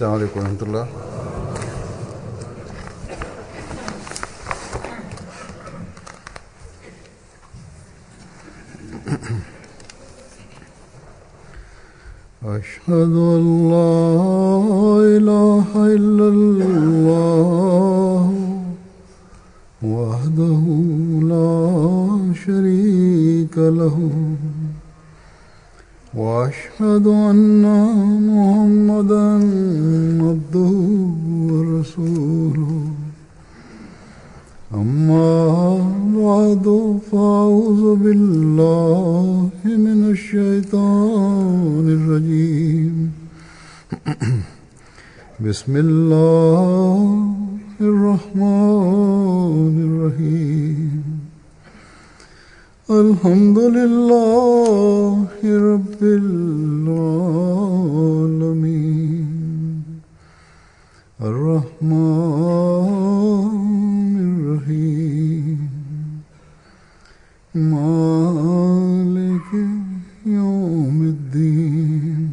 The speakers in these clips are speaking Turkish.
السلام عليكم ورحمة الله. أشهد أن لا إله إلا الله وحده لا شريك له وأشهد أن محمدا عبده ورسوله أما بعد فأعوذ بالله من الشيطان الرجيم بسم الله الرحمن الرحيم الحمد لله رب العالمين الرحمن الرحيم مالك يوم الدين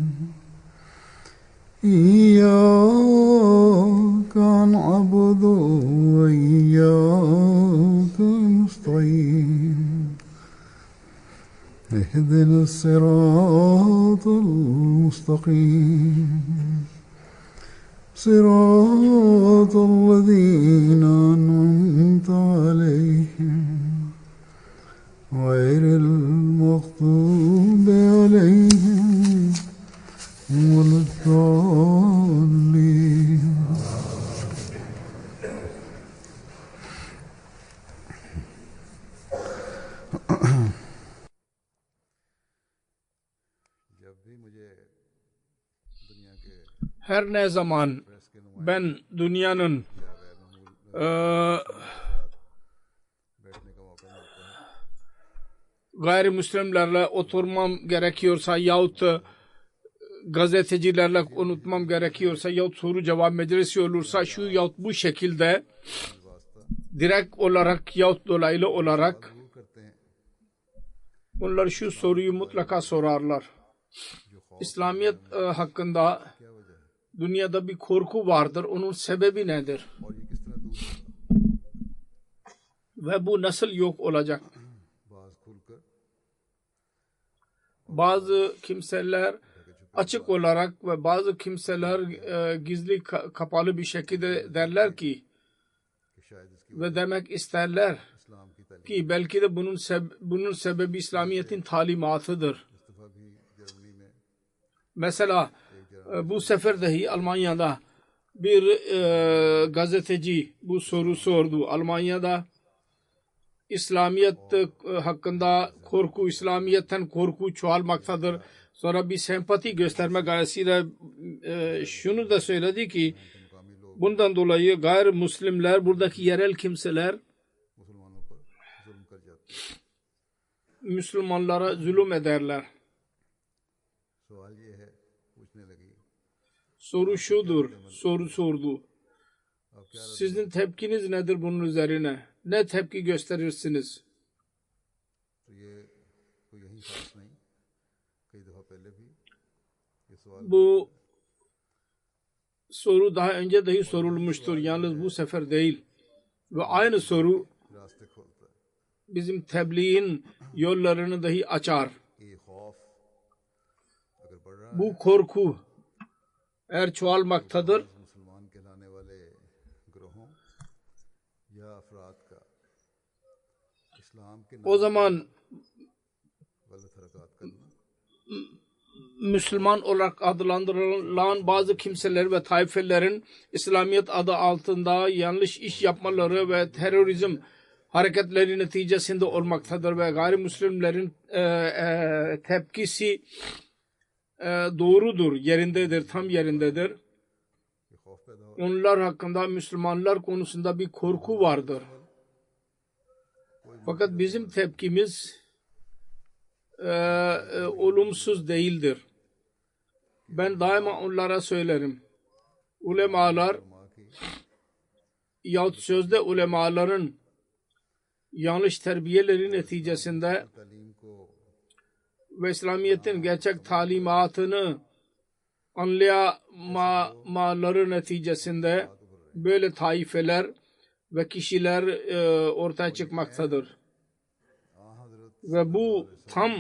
إياك نعبد وإياك نستعين اهدنا الصراط المستقيم صراط الذين أنعمت عليهم غير المغضوب عليهم ولا الضالين. Her ne zaman ben dünyanın gayrimüslimlerle oturmam gerekiyorsa yahut gazetecilerle unutmam gerekiyorsa yahut soru cevap meclisi olursa şu yahut bu şekilde direkt olarak yahut dolaylı olarak onlar şu soruyu mutlaka sorarlar. İslamiyet hakkında dünyada bir korku vardır. Onun sebebi nedir? Ve bu nasıl yok olacak? Bazı kimseler açık olarak ve bazı kimseler gizli kapalı bir şekilde derler ki ve demek isterler ki belki de bunun sebebi İslamiyet'in talimatıdır. Mesela bu sefer dahi Almanya'da bir gazeteci bu soru sordu. Almanya'da İslamiyet hakkında korku, İslamiyet'ten korku çoğalmaktadır. Sonra bir sempati gösterme gayesiyle şunu da söyledi ki bundan dolayı gayrimüslimler, buradaki yerel kimseler Müslümanlara zulüm ederler. Soru şudur, soru sordu. Sizin tepkiniz nedir bunun üzerine? Ne tepki gösterirsiniz? Bu soru daha önce dahi sorulmuştur. Yalnız bu sefer değil. Ve aynı soru bizim tebliğin yollarını dahi açar. Bu korku eğer çoğalmaktadır, o zaman Müslüman olarak adlandırılan bazı kimseler ve taifelerin İslamiyet adı altında yanlış iş yapmaları ve terörizm hareketleri neticesinde olmaktadır ve gayrimüslimlerin tepkisi doğrudur, yerindedir, tam yerindedir. Onlar hakkında Müslümanlar konusunda bir korku vardır. Fakat bizim tepkimiz olumsuz değildir. Ben daima onlara söylerim. Ulemalar yahut sözde ulemaların yanlış terbiyeleri neticesinde ve İslamiyet'in gerçek talimatını anlayamaları neticesinde böyle taifeler ve kişiler ortaya çıkmaktadır. Ve bu tam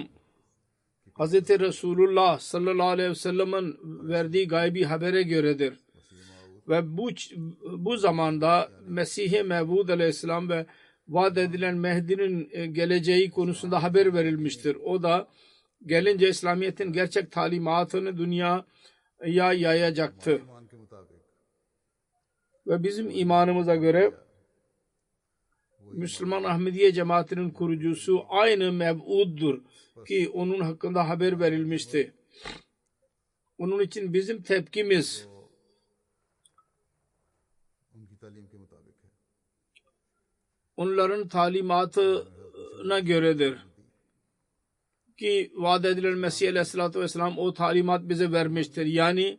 Hz. Resulullah sallallahu aleyhi ve sellem'in verdiği gaybi habere göredir. Ve bu zamanda Mesih-i Mevud aleyhisselam ve vaat edilen Mehdi'nin geleceği konusunda haber verilmiştir. O da gelince İslamiyet'in gerçek talimatını dünyaya yayacaktır. Ve bizim imanımıza göre Müslüman Ahmediye cemaatinin kurucusu aynı mev'uddur ki onun hakkında haber verilmişti. Onun için bizim tepkimiz onların talimatına göredir. Ki vaat edilen Mesih Aleyhisselatü Vesselam o talimat bize vermiştir. Yani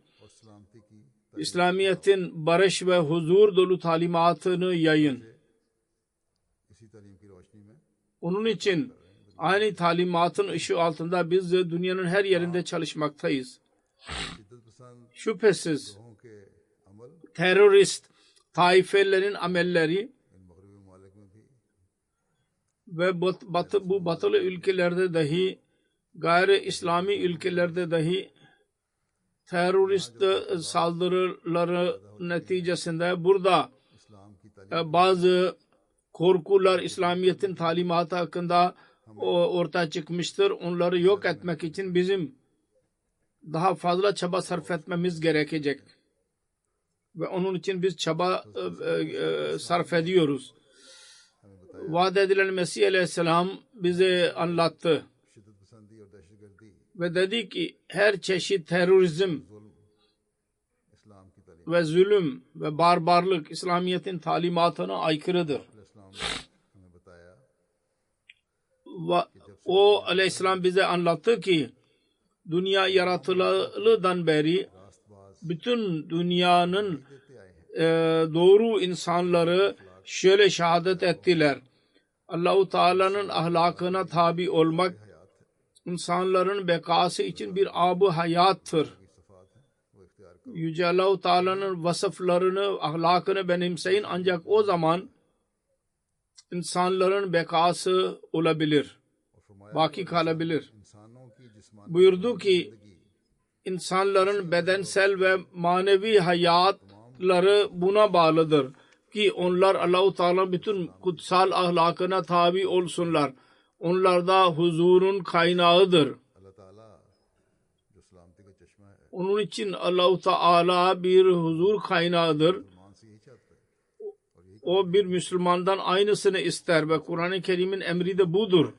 İslamiyet'in barış ve huzur dolu talimatını yayın. Onun için aynı talimatın ışığı altında biz de dünyanın her yerinde çalışmaktayız. Şüphesiz terörist taifelerin amelleri ve bu batılı ülkelerde dahi gayri İslami ülkelerde dahi terörist saldırıları neticesinde burada bazı korkular İslamiyet'in talimatı hakkında ortaya çıkmıştır. Onları yok etmek için bizim daha fazla çaba sarf etmemiz gerekecek. Ve onun için biz çaba sarf ediyoruz. Vaat edilen Mesih Aleyhisselam bize anlattı. Ve dedi ki her çeşit terörizm ve zulüm ve barbarlık İslamiyet'in talimatına aykırıdır. Ve o Aleyhisselam bize anlattı ki dünya yaratılalıdan beri bütün dünyanın doğru insanları şöyle şehadet ettiler. Allah-u Teala'nın ahlakına tabi olmak insanların bekası için bir ab-ı hayattır. Yüce Allah-u Teala'nın vasıflarını, ahlakını benimseyin ancak o zaman insanların bekası olabilir. Baki kalabilir. Buyurdu ki insanların bedensel ve manevi hayatları buna bağlıdır ki onlar Allah-u Teala bütün kutsal ahlakına tabi olsunlar. Onlarda huzurun kaynağıdır. Onun için Allah-u Teala bir huzur kaynağıdır. O bir Müslümandan aynısını ister ve Kur'an-ı Kerim'in emri de budur.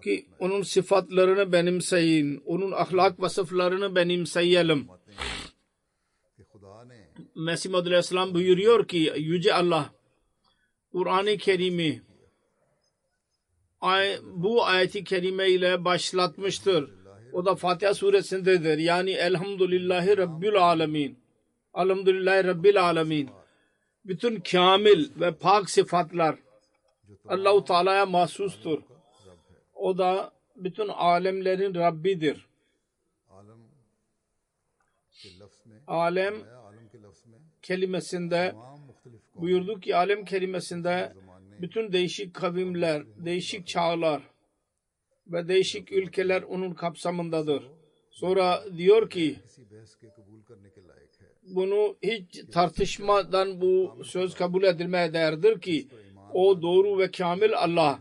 Ki onun sıfatlarını benimseyin. Onun ahlak vasıflarını benimseyelim. Mesih Maud Aleyhisselam buyuruyor ki Yüce Allah Kur'an-ı Kerim'i bu ayeti kerime ile başlatmıştır. O da Fatiha suresindedir. Yani Elhamdülillahi Rabbil Alemin. Elhamdülillahi Rabbil Alemin. Bütün kamil ve pak sıfatlar Allah-u Teala'ya mahsustur. O da bütün alemlerin Rabbidir. Alem kelimesinde buyurdu ki alem kelimesinde bütün değişik kavimler, değişik çağlar ve değişik ülkeler onun kapsamındadır. Sonra diyor ki bunu hiç tartışmadan bu söz kabul edilmeye değerdir ki o doğru ve kamil Allah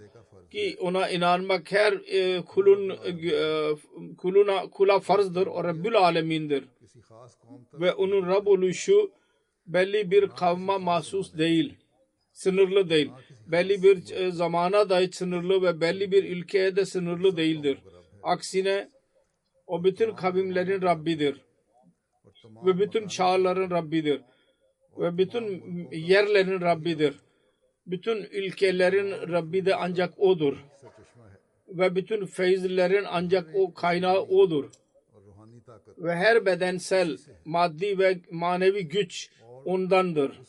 ki ona inanmak her kula farzdır. O Rabbül Alemin'dir. Ve onun Rab oluşu belli bir kavme mahsus değil. Sınırlı değil. Belli bir zamana da sınırlı ve belli bir ülkeye de sınırlı değildir. Aksine o bütün kavimlerin Rabbidir. Ve bütün çağların Rabbidir. Ve bütün yerlerin Rabbidir. Bütün ülkelerin Rabbi de ancak O'dur. Ve bütün feyizlerin ancak o kaynağı O'dur. Ve her bedensel, maddi ve manevi güç ondandır.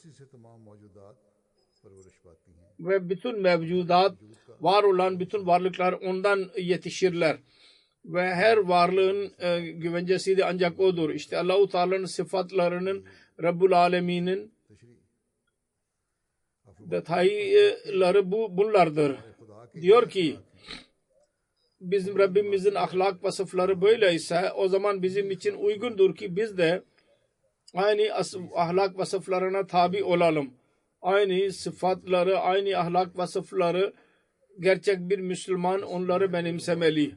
Ve bütün mevcudat, var olan bütün varlıklar ondan yetişirler. ve her varlığın güvencesi de ancak odur. İşte Allah-u Teala'nın sıfatlarının, Rabbul Alemin'in detayları bunlardır. Diyor ki bizim Rabbimizin ahlak vasıfları böyleyse o zaman bizim için uygundur ki biz de aynı ahlak vasıflarına tabi olalım. Aynı sıfatları, aynı ahlak vasıfları gerçek bir Müslüman onları benimsemeli.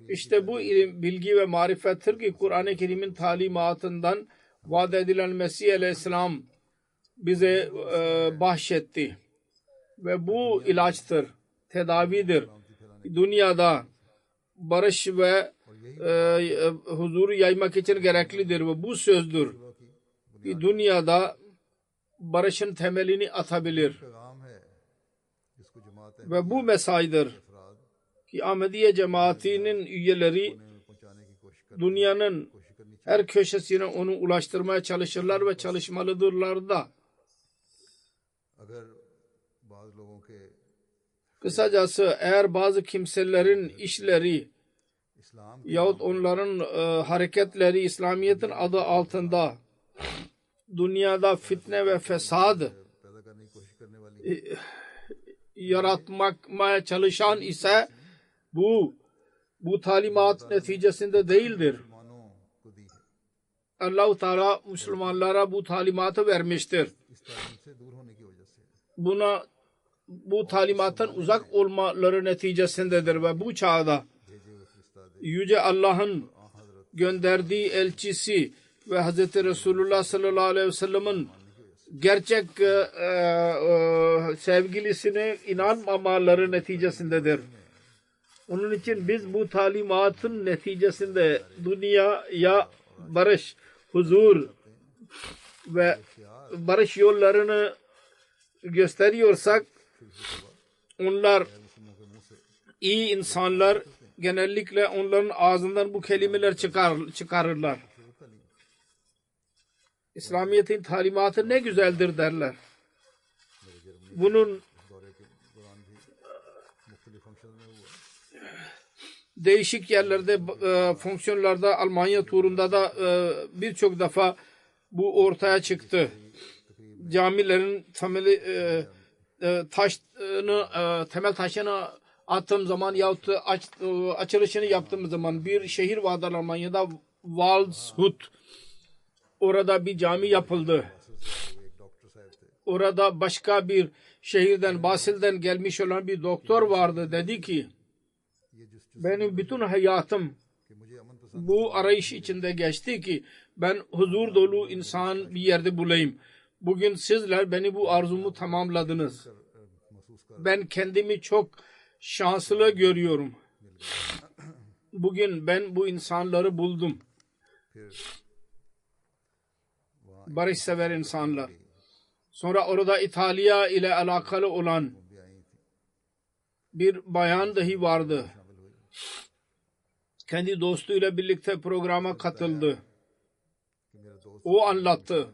İşte bu ilim, bilgi ve marifettir ki Kur'an-ı Kerim'in talimatından vaat edilen Mesih Aleyhisselam bize bahşetti. Ve bu ilaçtır, tedavidir. Dünyada barış ve huzuru yaymak için gereklidir ve bu sözdür. Dünyada barışın temelini atabilir. Ve bu mesajdır ki Ahmediye cemaatinin üyeleri dünyanın her köşesine onu ulaştırmaya çalışırlar ve çalışmalıdırlar da. Kısacası eğer bazı kimselerin işleri yahut onların hareketleri İslamiyet'in adı altında dünyada fitne ve fesad yaratmaya çalışan ise bu talimat neticesinde değildir. Allah-u Teala Müslümanlara bu talimatı vermiştir. Bu talimattan uzak olmaları neticesindedir ve bu çağda Yüce Allah'ın gönderdiği elçisi ve Hz. Resulullah sallallahu aleyhi ve sellem'in gerçek sevgilisine inanmamaları neticesindedir. Onun için biz bu talimatın neticesinde dünyaya barış, huzur ve barış yollarını gösteriyorsak onlar iyi insanlar genellikle onların ağzından bu kelimeler çıkarırlar. İslamiyet'in talimatı ne güzeldir derler. Bunun değişik yerlerde, fonksiyonlarda, Almanya turunda da birçok defa bu ortaya çıktı. Camilerin temel taşını attığım zaman yahut açılışını yaptığım zaman bir şehir vardı Almanya'da, Waldshut. Orada bir cami yapıldı. Orada başka bir şehirden, Basel'den gelmiş olan bir doktor vardı. Dedi ki benim bütün hayatım bu arayış içinde geçti ki ben huzur dolu insan bir yerde bulayım. Bugün sizler beni bu arzumu tamamladınız. Ben kendimi çok şanslı görüyorum. Bugün ben bu insanları buldum. Barışsever insanlar. Sonra orada İtalya ile alakalı olan bir bayan dahi vardı. Kendi dostuyla birlikte programa katıldı. O anlattı.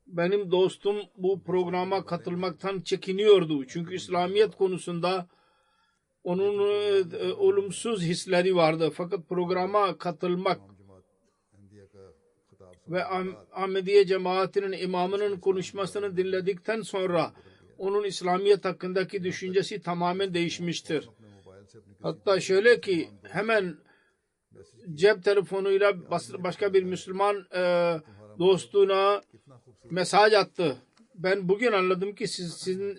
Benim dostum bu programa katılmaktan çekiniyordu. Çünkü İslamiyet konusunda onun olumsuz hisleri vardı. Fakat programa katılmak ve Ahmediye cemaatinin imamının konuşmasını dinledikten sonra onun İslamiyet hakkındaki düşüncesi tamamen değişmiştir. Hatta şöyle ki hemen cep telefonuyla başka bir Müslüman dostuna mesaj attı. Ben bugün anladım ki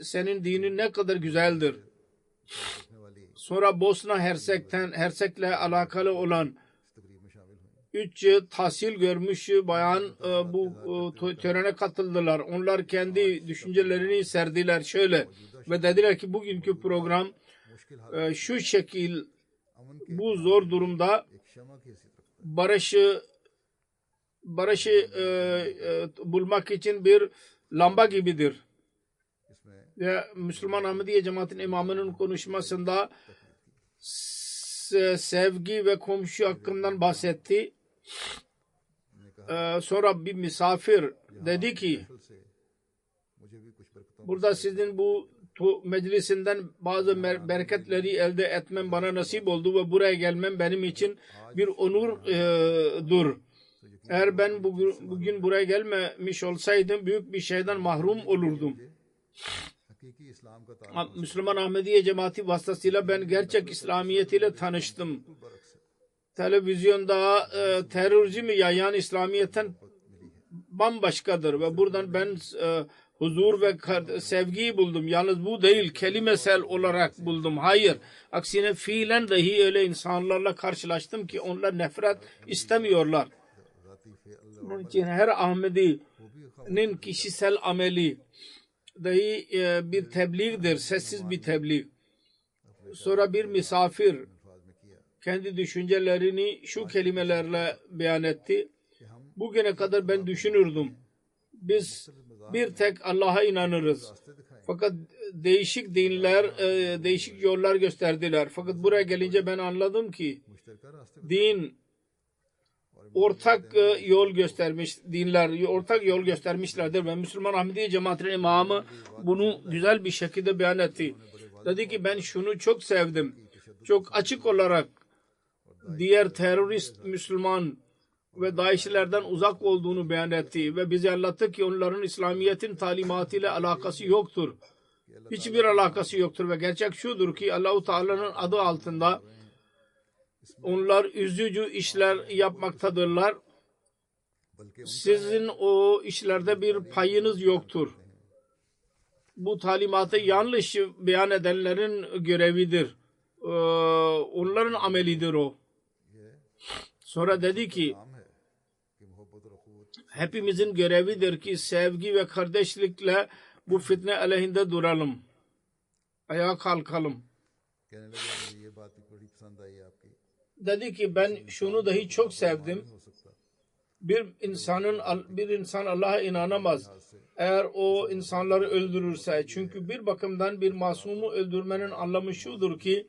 senin dinin ne kadar güzeldir. Sonra Bosna Hersek'le alakalı olan 3 tahsil görmüş bayan bu törene katıldılar. Onlar kendi düşüncelerini serdiler şöyle ve dediler ki bugünkü program şu şekil bu zor durumda barışı bulmak için bir lamba gibidir. Ve Müslüman Ahmediye cemaatinin imamının konuşmasında sevgi ve komşu hakkından bahsetti. Sonra bir misafir dedi ki burada sizin bu meclisinden bazı bereketleri elde etmem bana nasip oldu ve buraya gelmem benim için bir onurdur. Eğer ben bugün buraya gelmemiş olsaydım büyük bir şeyden mahrum olurdum. Müslüman Ahmediye Cemaati vasıtasıyla ben gerçek İslamiyet ile tanıştım. Televizyonda terörizmi yayan İslamiyet'ten bambaşkadır ve buradan ben huzur ve sevgiyi buldum. Yalnız bu değil, kelimesel olarak buldum. Hayır, aksine fiilen dahi öyle insanlarla karşılaştım ki onlar nefret istemiyorlar. Onun için her Ahmedi'nin kişisel ameli dahi bir tebliğdir, sessiz bir tebliğ. Sonra bir misafir kendi düşüncelerini şu kelimelerle beyan etti. Bugüne kadar ben düşünürdüm. Biz bir tek Allah'a inanırız. Fakat değişik dinler, değişik yollar gösterdiler. Fakat buraya gelince ben anladım ki din ortak yol göstermiş, dinler ortak yol göstermişlerdir ve Müslüman Ahmediye Cemaati'nin imamı bunu güzel bir şekilde beyan etti. Dedi ki ben şunu çok sevdim. Çok açık olarak diğer terörist Müslüman ve DAEŞ'lerden uzak olduğunu beyan etti ve bize anlattı ki onların İslamiyet'in talimatıyla alakası yoktur. Hiçbir alakası yoktur ve gerçek şudur ki Allah-u Teala'nın adı altında onlar üzücü işler yapmaktadırlar. Sizin o işlerde bir payınız yoktur. Bu talimatı yanlış beyan edenlerin görevidir. Onların amelidir o. Sonra dedi ki hepimizin görevidir ki sevgi ve kardeşlikle bu fitne aleyhinde duralım. Ayağa kalkalım. Dedi ki ben şunu dahi çok sevdim. Bir insan Allah'a inanamaz eğer o insanları öldürürse. Çünkü bir bakımdan bir masumu öldürmenin anlamı şudur ki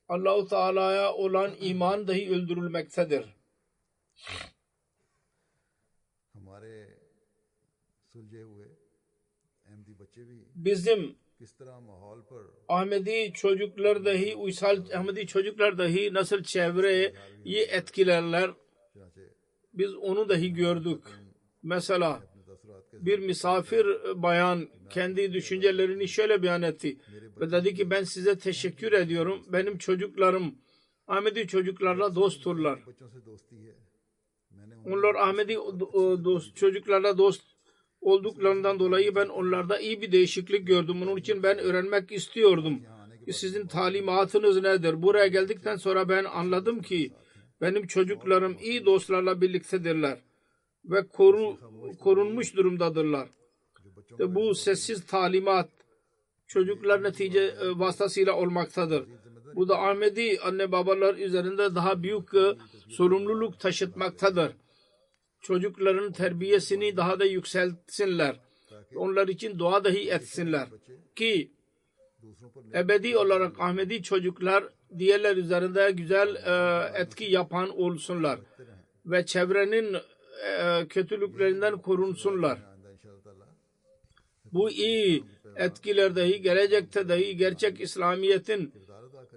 Allah-u Teala'ya olan iman dahi öldürülmektedir. Bizim Ahmedi çocuklar dahi, uysal Ahmedi çocuklar dahi nasıl çevreyi etkilerler, biz onu dahi gördük. Mesela bir misafir bayan kendi düşüncelerini şöyle beyan etti ve dedi ki ben size teşekkür ediyorum. Benim çocuklarım Ahmedi çocuklarla dostturlar. Onlar Ahmedi çocuklarla dost olduklarından dolayı ben onlarda iyi bir değişiklik gördüm. Onun için ben öğrenmek istiyordum ki sizin talimatınız nedir? Buraya geldikten sonra ben anladım ki benim çocuklarım iyi dostlarla birliktedirler ve korunmuş durumdadırlar. Ve bu sessiz talimat çocuklar netice vasıtasıyla olmaktadır. Bu da Ahmedi anne babalar üzerinde daha büyük sorumluluk taşıtmaktadır. Çocukların terbiyesini daha da yükseltsinler. Onlar için dua dahi etsinler ki ebedi olarak Ahmedi çocuklar diğerler üzerinde güzel etki yapan olsunlar ve çevrenin kötülüklerinden korunsunlar. Bu iyi etkiler dahi gelecekte dahi gerçek İslamiyet'in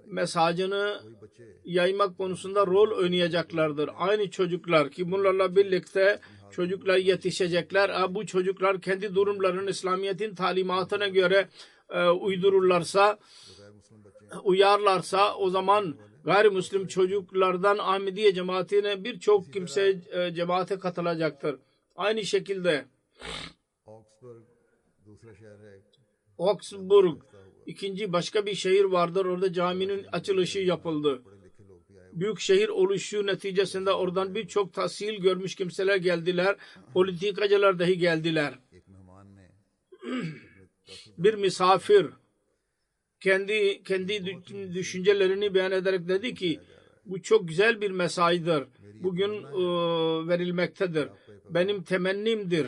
mesajını yaymak konusunda rol oynayacaklardır. Aynı çocuklar ki bunlarla birlikte çocuklar yetişecekler. Bu çocuklar kendi durumlarının İslamiyet'in talimatına göre uyarlarsa o zaman gayrimüslim çocuklardan Ahmediye cemaatine birçok kimse cemaate katılacaktır. Aynı şekilde Augsburg ikinci başka bir şehir vardır. Orada caminin açılışı yapıldı. Büyük şehir oluşu neticesinde oradan birçok tahsil görmüş kimseler geldiler. Politikacılar dahi geldiler. Bir misafir kendi düşüncelerini beyan ederek dedi ki bu çok güzel bir mesajdır. Bugün verilmektedir. Benim temennimdir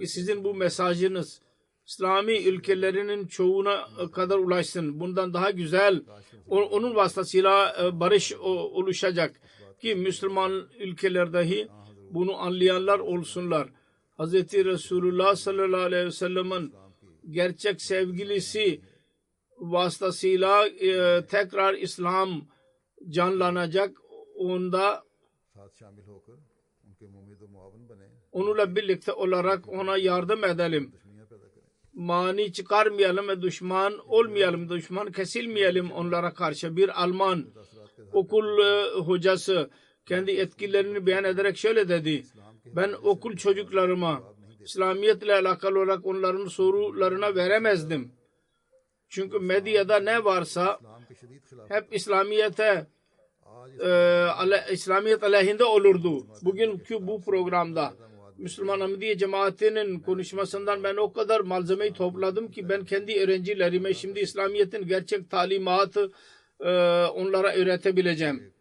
ki sizin bu mesajınız İslami ülkelerinin çoğuna kadar ulaşsın. Bundan daha güzel onun vasıtasıyla barış oluşacak ki Müslüman ülkeler dahi bunu anlayanlar olsunlar. Hz. Resulullah sallallahu aleyhi ve sellem'in gerçek sevgilisi vasıtasıyla tekrar İslam canlanacak. Onda साथ शामिल होकर उनके मुमीद व मुआवन बने, onunla birlikte olarak ona yardım edelim. दुश्मनियां पैदा करें। Mani çıkarmayalım ve düşman olmayalım, düşman kesilmeyelim onlara karşı. Bir Alman okul hocası kendi etkilerini beyan ederek şöyle dedi: ben okul çocuklarıma İslamiyet ile alakalı olarak onların sorularına veremezdim. Çünkü medyada ne varsa इस्लाम के शदीद खिलाफ hep İslamiyet aleyhinde olurdu. Bugünkü bu programda Müslüman Ahmediye cemaatinin konuşmasından ben o kadar malzemeyi topladım ki ben kendi öğrencilerime şimdi İslamiyet'in gerçek talimatı onlara öğretebileceğim,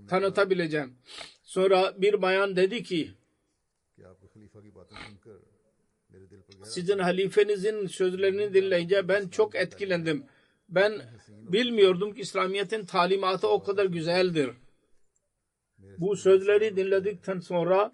tanıtabileceğim. Sonra bir bayan dedi ki कि आपके खलीफा की बातें सुनकर मेरे दिल पर गहरा sizin halifenizin sözlerini dinleyince ben çok etkilendim. Ben bilmiyordum ki İslamiyet'in talimatı o kadar güzeldir. Bu sözleri dinledikten sonra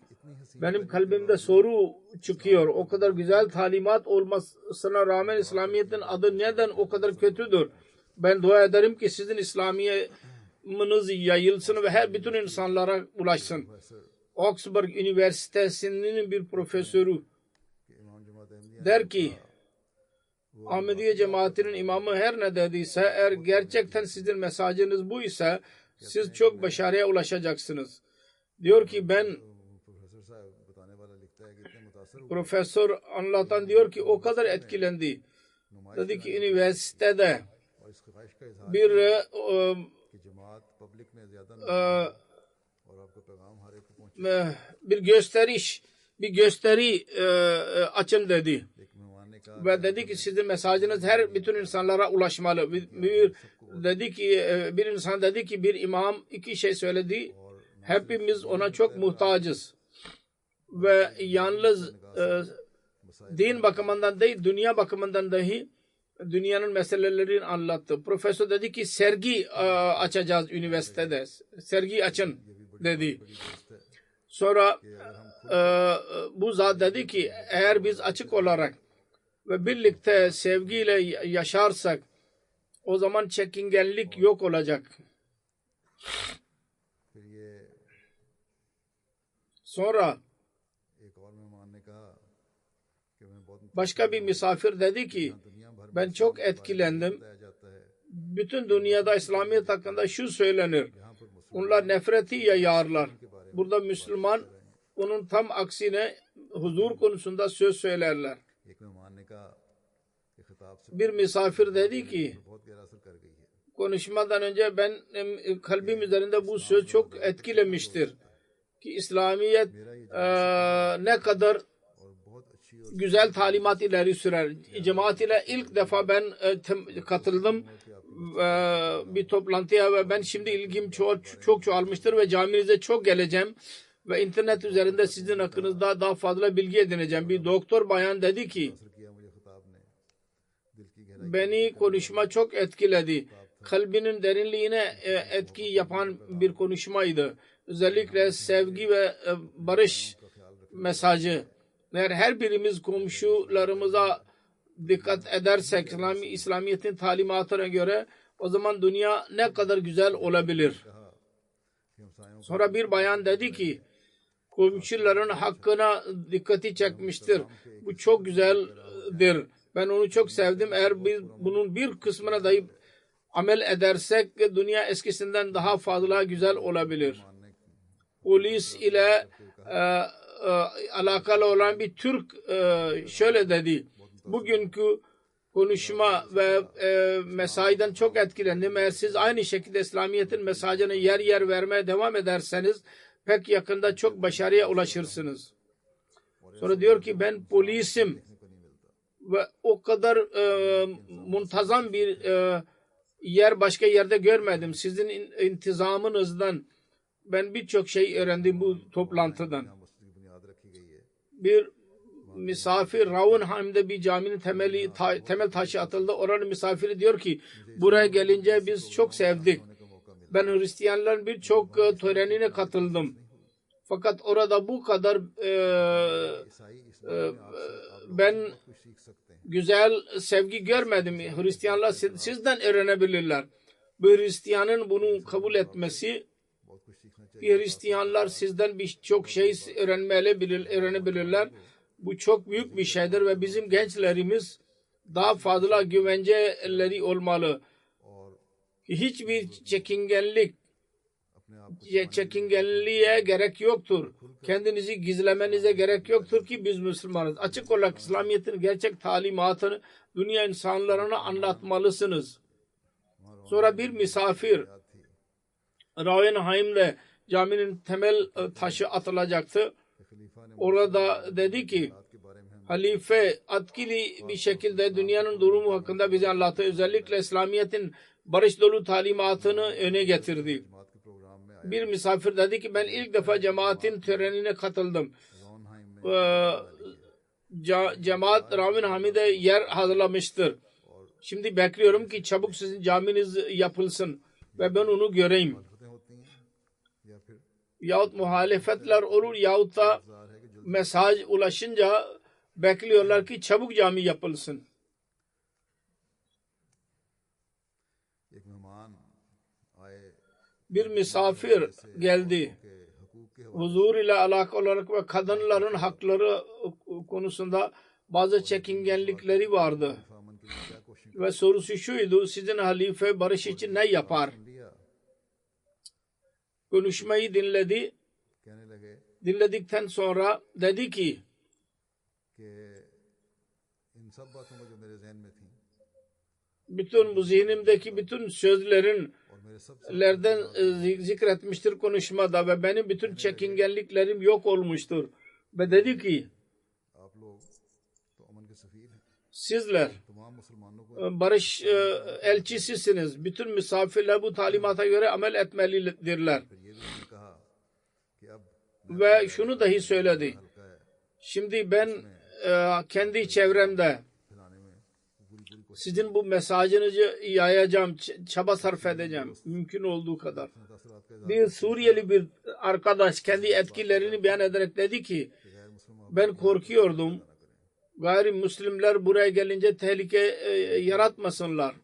benim kalbimde soru çıkıyor. O kadar güzel talimat olmasına rağmen İslamiyet'in adı neden o kadar kötüdür? Ben dua ederim ki sizin İslamiyet'iniz yayılsın ve her bütün insanlara ulaşsın. Oxford Üniversitesi'nin bir profesörü कि इमाम जमात Ahmadiyya der ki Ahmediye cemaatinin imamı her ne dediyse eğer gerçekten sizin mesajınız bu ise siz çok başarıya ulaşacaksınız. Diyor ki ben professor साहब बताने वाला लिखता है कि इतने मुतासर हुए profesör anlatan diyor ki o kadar etkilendi. Dedi ki üniversitede और इस ख्वाहिश का इजहार bir कि जमात पब्लिक में ज्यादा e, और आपका पैगाम हर एक को पहुंचे। bir gösteri açın dedi. एक मेहमान ने कहा Ve dedi ki sizin mesajınız her bütün insanlara ulaşmalı. Dedi ki bir insan dedi ki bir imam iki şey söyledi. Hepimiz ona çok muhtacız. Ve yalnız din bakımından değil dünya bakımından dahi dünyanın meselelerini anlattı. Profesör dedi ki sergi açacağız üniversitede. Sergi açın dedi. Sonra bu zat dedi ki eğer biz açık olarak ve birlikte sevgiyle yaşarsak o zaman çekingenlik yok olacak. फिर ये Sonra एक और मेहमान ने कहा कि मैं बहुत başka bir misafir dedi ki दुनिया भर ben çok etkilendim. बताया जाता है Bütün dünyada İslamiyet hakkında şu söylenir. यहाँ पर मुसलमान Onlar nefreti yayarlar. Burada Müslüman onun tam aksine huzur konusunda söz söylerler. एक मेहमान ने कहा कि खिताब से Bir misafir dedi ki बहुत गहरा असर कर गई है। konuşmadan önce ben kalbim üzerinde bu söz çok etkilemiştir. Ki İslamiyet ne kadar और बहुत अच्छी और güzel talimat ileri sürer. Cemaat ile ilk defa ben katıldım bir toplantıya ve ben şimdi ilgim çok çoğalmıştır ve caminize çok geleceğim ve internet üzerinde sizin hakkınızda daha fazla bilgi edineceğim. Bir doktor bayan dedi ki असर किया मुझे खिताब ने दिल की गहराई beni konuşma çok etkiledi. Kalbinin derinliğine etki yapan bir konuşmaydı. Özellikle sevgi ve barış mesajı. Eğer her birimiz komşularımıza dikkat edersek İslamiyet'in talimatına göre o zaman dünya ne kadar güzel olabilir. कि हमसायों Sonra bir bayan dedi ki komşuların hakkına dikkati çekmiştir. Bu çok güzeldir. Ben onu çok sevdim. Eğer biz bunun bir kısmına dahi amel edersek dünya eskisinden daha fazla güzel olabilir. Polis ile alakalı olan bir Türk şöyle dedi. Bugünkü konuşma ve mesaiden çok etkilendim. Eğer siz aynı şekilde İslamiyet'in mesajını yer yer vermeye devam ederseniz pek yakında çok başarıya ulaşırsınız. Sonra diyor ki ben polisim ve o kadar muntazam bir yer başka yerde görmedim. Sizin intizamınızdan ben birçok şey öğrendim bu toplantıdan. मस्जिद की बुनियाद रखी गई है। Bir misafir Raunheim'de bir caminin temel taşı atıldı. Oranın misafiri diyor ki buraya gelince biz çok sevdik. Ben Hristiyanların birçok törenine katıldım. Fakat orada bu kadar ben güzel sevgi görmedim. Hristiyanlar sizden öğrenebilirler. Bu Hristiyanın bunu kabul etmesi, Hristiyanlar sizden birçok şey öğrenebilirler. Bu çok büyük bir şeydir ve bizim gençlerimiz daha fazla güvenceleri olmalı. Hiçbir çekingenliğe gerek yoktur. Kendinizi gizlemenize gerek yoktur ki biz Müslümanız. Açık olarak İslamiyet'in gerçek talimatını dünya insanlarına anlatmalısınız. Sonra bir misafir Rauenheim'de caminin temel taşı atılacaktı. Orada dedi ki halife etkili bir şekilde dünyanın durumu hakkında bize anlattı. Özellikle İslamiyet'in barış dolu talimatını öne getirdi. Bir misafir dedi ki ben ilk defa cemaatin törenine katıldım. Cemaat Rauenheim'de yer hazırlamıştır. Şimdi bekliyorum ki çabuk sizin caminiz yapılsın ve ben onu göreyim. Yahut muhalefetler olur yahut da mesaj ulaşınca bekliyorlar ki çabuk cami yapılsın. Bir misafir geldi. Huzur ile alakalı olarak ve kadınların hakları konusunda bazı çekingenlikleri vardı. Ve sorusu şuydu, sizin halife barış için ne yapar? Konuşmayı dinledi. Dinledikten sonra dedi ki bütün bu zihnimdeki bütün sözlerden zikretmiştir konuşmada ve benim bütün çekingenliklerim yok olmuştur. Ve dedi ki sizler barış elçisisiniz. Bütün misafirler bu talimata göre amel etmelidirler. Ve şunu dahi söyledi. Şimdi ben kendi çevremde sizin bu mesajınızı yayacağım, çaba sarf edeceğim. Mümkün olduğu kadar. Bir Suriyeli bir arkadaş kendi etkilerini beyan ederek dedi ki ben korkuyordum. Gayrimüslimler buraya gelince tehlike yaratmasınlar.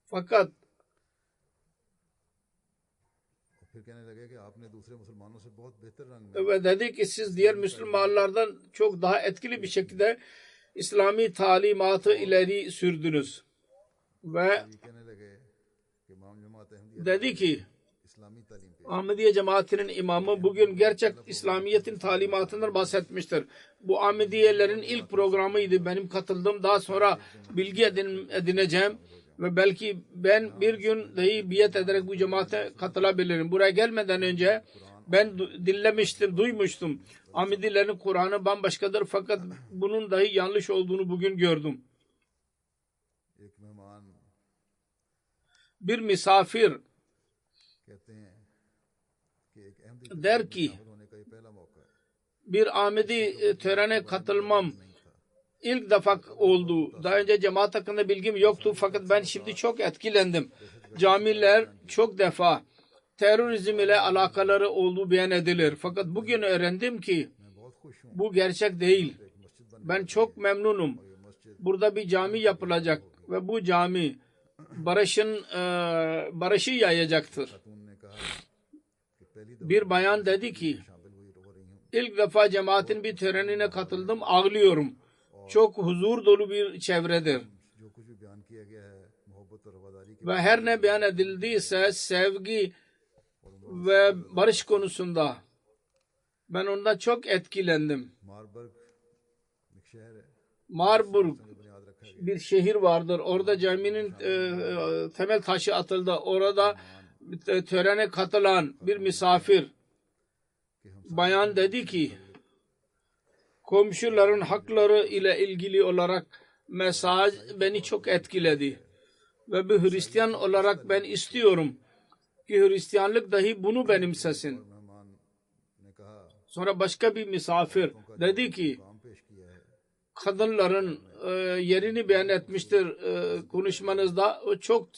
Fakat ve dedi ki siz diğer Müslümanlardan çok daha etkili bir şekilde İslami talimatı ileri sürdünüz. Ve dedi ki Ahmediye cemaatinin imamı bugün gerçek İslamiyet'in talimatından bahsetmiştir. Bu Ahmediyelerin ilk programıydı. Benim katıldığım, daha sonra bilgi edineceğim ve belki ben bir gün dahi biat ederek bu cemaate katılabilirim. Buraya gelmeden önce ben dinlemiştim, duymuştum. Ahmedilerin Kur'an'ı bambaşkadır fakat bunun dahi yanlış olduğunu bugün gördüm. Bir misafir der ki bir Ahmedi törene katılmam ilk defa oldu. Daha önce cemaat hakkında bilgim yoktu fakat ben şimdi çok etkilendim. Camiler çok defa terörizm ile alakaları olduğu beyan edilir. Fakat bugün öğrendim ki bu gerçek değil. Ben çok memnunum. Burada bir cami yapılacak ve bu cami barışı yayacaktır. Bir bayan dedi ki ilk defa cemaatin bir törenine katıldım, ağlıyorum. Çok huzur dolu bir çevredir. Ve her ne beyan edildiyse sevgi ve barış konusunda ben ondan çok etkilendim. Marburg bir şehir vardır. Orada caminin temel taşı atıldı. Orada törene katılan bir misafir bayan dedi ki komşuların hakları ile ilgili olarak mesaj beni çok etkiledi. Ve bir Hristiyan olarak ben istiyorum ki Hristiyanlık dahi bunu benimsesin. Sonra başka bir misafir dedi ki kadınların yerini beyan etmiştir konuşmanızda. O çok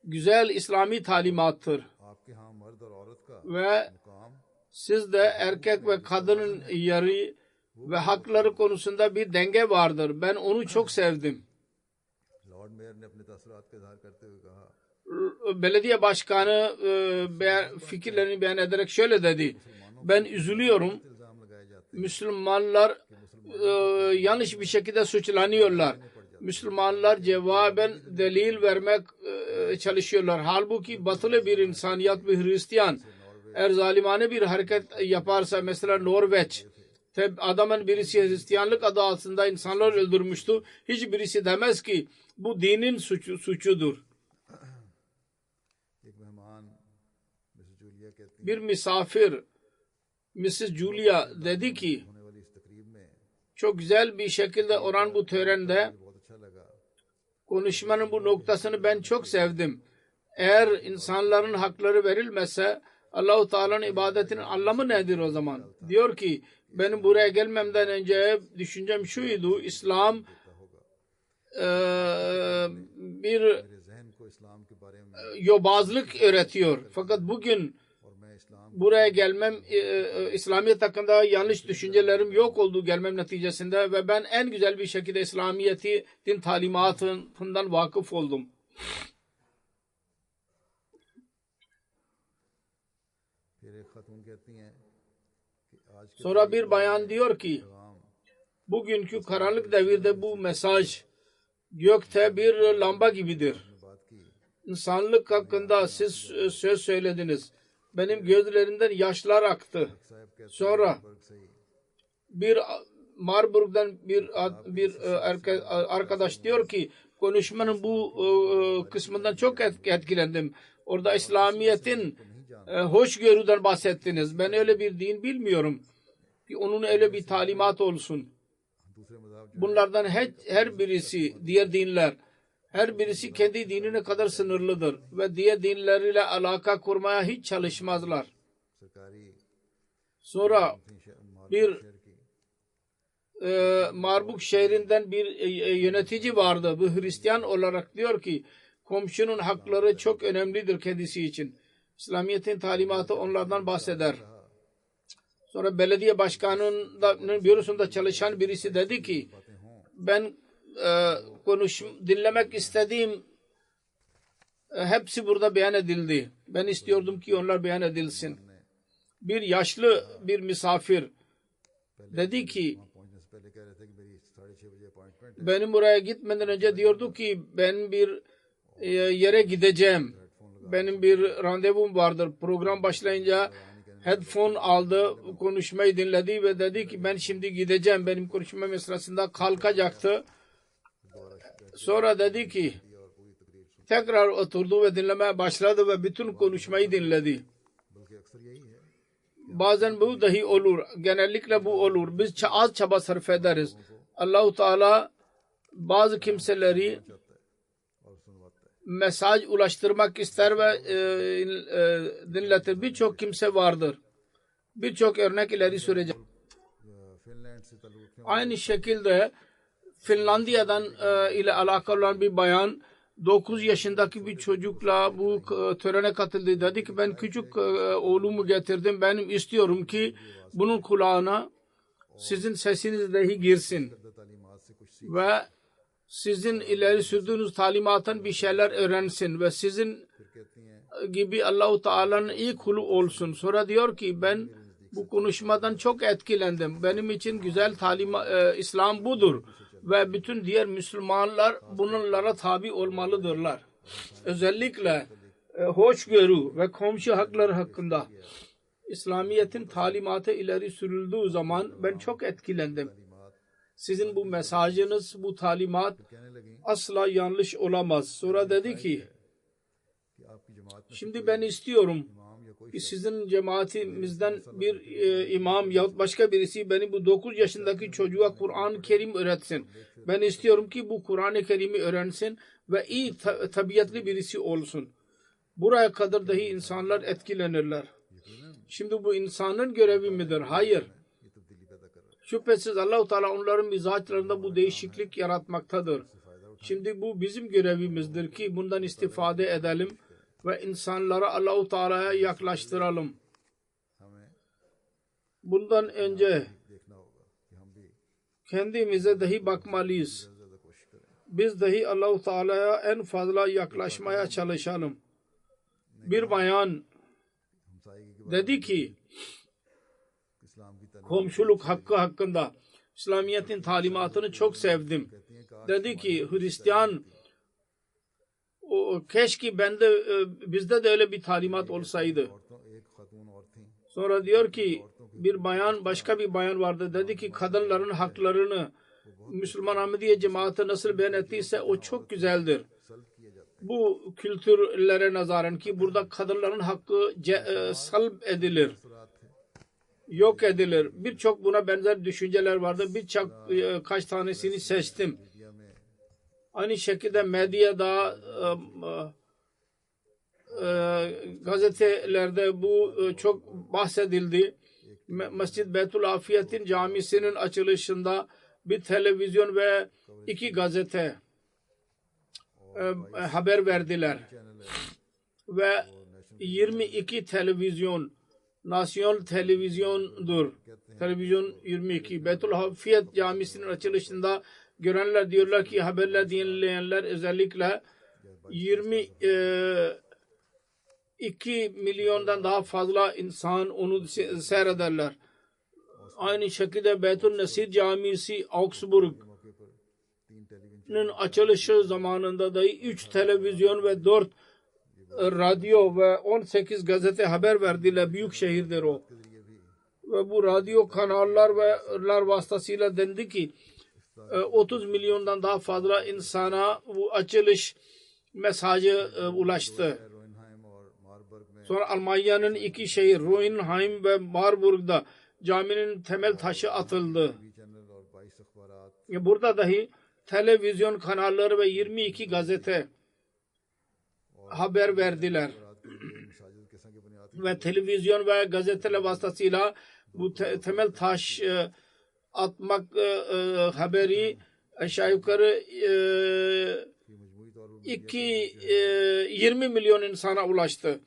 güzel İslami talimattır. Ve Sizde erkek ve kadının yeri ve hakları konusunda bir denge vardır. Ben onu çok sevdim. Lord mayor ने अपने तासुरात का इजहार करते हुए कहा Belediye başkanı fikirlerini beyan ederek şöyle dedi. Ben üzülüyorum. इल्जाम लगाए जाते Müslümanlar yanlış bir şekilde suçlanıyorlar. Müslümanlar cevaben delil vermek çalışıyorlar. Halbuki batılı bir insaniyet, bir Hristiyan eğer zalimane bir hareket yaparsa, mesela Norveç adamın birisi Hristiyanlık adı altında insanlar öldürmüştü. Hiçbirisi demez ki bu dinin suçudur. एक मेहमान Mrs Julia कहती Bir misafir Mrs. Julia dedi ki होने वाली इस तकरीब में çok güzel bir şekilde olan bu törende बहुत अच्छा लगा konuşmanın bu noktasını ben çok sevdim. Eğer insanların hakları verilmezse Allah-u Teala'nın ibadetinin anlamı nedir o zaman? Diyor ki benim buraya gelmemden önce düşüncem şuydu. İslam bir मेरे जहन को इस्लाम के बारे में yobazlık öğretiyor. Fakat bugün और मैं इस्लाम buraya gelmem İslamiyet hakkında yanlış düşüncelerim yok oldu gelmem neticesinde ve ben en güzel bir şekilde İslamiyet'in talimatından vakıf oldum. फिर एक खातून कहती हैं कि आज के Sonra bir bayan diyor ki पैगाम bugünkü karanlık devirde bu mesaj gökte bir lamba gibidir. में बात की İnsanlık hakkında siz söz söylediniz. Benim gözlerimden yaşlar aktı. साहब कहते Sonra हैं बर्ग सही bir Marburg'dan bir arkadaş diyor ki konuşmanın bu kısmından çok etkilendim. Orada İslamiyet'in hoşgörüden bahsettiniz. Ben öyle bir din bilmiyorum ki onun öyle bir talimat olsun. दूसरे मज़हब Bunlardan her birisi diğer dinler her birisi kendi dinine kadar sınırlıdır ve diğer dinleriyle alaka kurmaya hiç çalışmazlar. सरकारी Sonra bir शहर की Marbuk şehrinden bir yönetici vardı. Bu Hristiyan olarak diyor ki komşunun hakları çok önemlidir kendisi için. İslamiyet'in talimatı onlardan bahseder. Sonra belediye başkanının bürosunda çalışan birisi dedi ki ben dinlemek istediğim hepsi burada beyan edildi. Ben istiyordum ki onlar beyan edilsin. Bir yaşlı bir misafir dedi ki पहुंचने से पहले कह रहे थे कि मेरी 6:30 बजे अपॉइंटमेंट है benim buraya gitmeden önce diyordu ki ben bir yere gideceğim. Benim bir randevum vardır. Program başlayınca headphone aldı, konuşmayı dinledi ve dedi ki ben şimdi gideceğim. Benim konuşmam sırasında kalkacaktı. Sonra dedi ki tekrar oturdu ve dinlemeye başladı ve bütün konuşmayı dinledi. बल्कि अक्सर यही है Bazen bu dahi olur. Genellikle bu olur. Biz az çaba sarf ederiz. Allah-u Teala bazı kimseleri चाहता है और सुनवाता है mesaj ulaştırmak ister ve dinletir. Birçok kimse vardır. Birçok örnek ileri süreceğim. Finland से ताल्लुक रखने Aynı şekilde Finlandiya'dan ile alakalı olan bir bayan 9 yaşındaki bir çocukla bu törene katıldı. Dedi ki ben küçük oğlumu getirdim. Benim istiyorum ki bunun kulağına sizin sesiniz dahi girsin वाले तालीमात से कुछ ve sizin ileri sürdüğünüz talimattan bir şeyler öğrensin ve sizin फिर कहती हैं gibi Allah-u Teala'nın iyi kulu olsun. Sonra diyor ki ben bu konuşmadan çok etkilendim. Benim için güzel İslam budur ve bütün diğer Müslümanlar bunlara tabi olmalıdırlar. Özellikle hoşgörü ve komşu hakları hakkında İslamiyet'in talimatı ileri sürüldüğü zaman ben çok etkilendim. तालीमात Sizin bu mesajınız, bu talimat कहने लगी asla yanlış olamaz. Sonra dedi ki कि आपकी जमात में şimdi ben istiyorum इमाम या कोई ki sizin cemaatimizden bir imam yahut başka birisi beni bu 9 yaşındaki çocuğa Kur'an-ı Kerim öğretsin. Ben istiyorum ki bu Kur'an-ı Kerim'i öğrensin ve iyi tabiatlı birisi olsun. Buraya kadar dahi insanlar etkilenirler. Şimdi bu insanın görevi midir? Hayır. ये तब्दीली पैदा कर रहा है Şüphesiz Allah-u Teala onların mizaçlarında bu değişiklik yaratmaktadır. Şimdi bu bizim görevimizdir ki bundan istifade edelim ve insanları Allah-u Teala'ya yaklaştıralım. हमें bundan önce देखना होगा कि हम भी kendimize dahi bakmalıyız. ज़्यादा कोशिश करें. Biz dahi Allah-u Teala'ya en fazla yaklaşmaya çalışalım. Bir bayan हमसायगी के dedi ki इस्लाम की तालीम komşuluk hakkı hakkında İslamiyet'in talimatını çok sevdim. कहती हैं कि Dedi ki Hristiyan keşke bizde de öyle bir talimat olsaydı. औरतों एक खातून और थी Sonra diyor ki bir bayan, başka bir bayan vardı. Dedi ki kadınların haklarını Müslüman Ahmediye cemaati nasıl beyan ettiyse o çok güzeldir. सल्ब किए जाते Bu kültürlere nazaran ki burada kadınların hakkı salb edilir, हैं. थे yok edilir. Birçok buna benzer düşünceler vardı. Birçok kaç tanesini seçtim. Media में Aynı şekilde medyada, gazetelerde bu çok bahsedildi. Mescid Beytul Afiyet'in camisinin açılışında bir televizyon ve 2 gazete haber verdiler. Channel है Ve 22 televizyon, nasyonel televizyondur. Televizyon 22. Beytul Afiyet camisinin açılışında görenler diyorlar ki haberler dinleyenler özellikle 22 milyondan daha fazla insan onu seyrederler. Aynı şekilde Beytül Nesir Camisi Augsburg'un मौके पर 3 television açılışı zamanında da 3 televizyon ve 4 radyo ve 18 gazete haber verdiler. Büyük şehirdir o. के जरिए भी Ve bu radyo kanallar ve vasıtasıyla dendi ki 30 milyondan daha fazla insana bu açılış mesajı ulaştı. रोइनहाइम और मार्बर्ग में Sonra Almanya'nın 2 şehir Roenheim ve Marburg'da caminin temel taşı atıldı. TV channel और 22 अखबारात Burada dahi televizyon kanalları ve 22 gazete haber verdiler. के लिए मसाजिद के संग बुनियाद Ve televizyon ve gazeteler vasıtasıyla bu temel taş atmak haberi aşağı yukarı की मजमूई तौर पर 20 milyon insana ulaştı.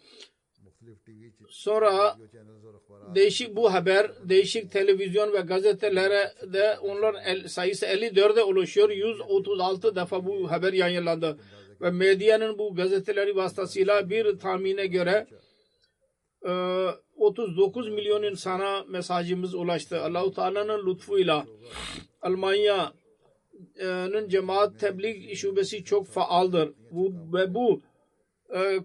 मुख्तलिफ टीवी Sonra चैनल्स और अखबारात bu haber değişik televizyon ve gazetelere de onların sayısı 54'e ulaşıyor. 136 defa bu haber yayınlandı. Ve medyanın bu gazeteleri vasıtasıyla bir tahmine göre 39 milyon insana mesajımız ulaştı. Allah-u Teala'nın lütfuyla Almanya'nın cemaat tebliğ şubesi çok faaldır. Bu